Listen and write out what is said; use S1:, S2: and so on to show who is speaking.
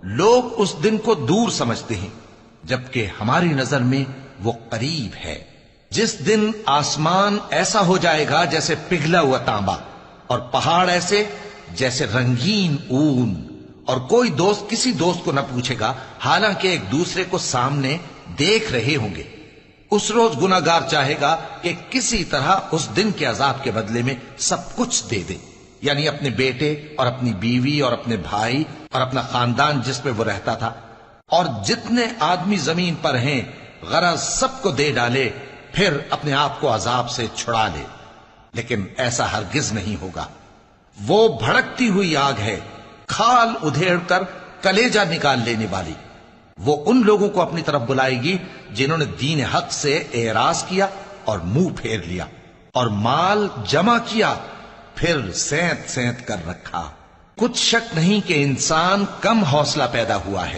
S1: لوگ اس دن کو دور سمجھتے ہیں جبکہ ہماری نظر میں وہ قریب ہے. جس دن آسمان ایسا ہو جائے گا جیسے پگھلا ہوا تانبا، اور پہاڑ ایسے جیسے رنگین اون، اور کوئی دوست کسی دوست کو نہ پوچھے گا حالانکہ ایک دوسرے کو سامنے دیکھ رہے ہوں گے. اس روز گناہگار چاہے گا کہ کسی طرح اس دن کے عذاب کے بدلے میں سب کچھ دے دے، یعنی اپنے بیٹے اور اپنی بیوی اور اپنے بھائی اور اپنا خاندان جس پہ وہ رہتا تھا، اور جتنے آدمی زمین پر ہیں غرض سب کو دے ڈالے، پھر اپنے آپ کو عذاب سے چھڑا لے. لیکن ایسا ہرگز نہیں ہوگا. وہ بھڑکتی ہوئی آگ ہے، کھال ادھیڑ کر کلیجہ نکال لینے والی. وہ ان لوگوں کو اپنی طرف بلائے گی جنہوں نے دین حق سے اعراض کیا اور منہ پھیر لیا، اور مال جمع کیا پھر سینت سینت کر رکھا. کچھ شک نہیں کہ انسان کم حوصلہ پیدا ہوا ہے.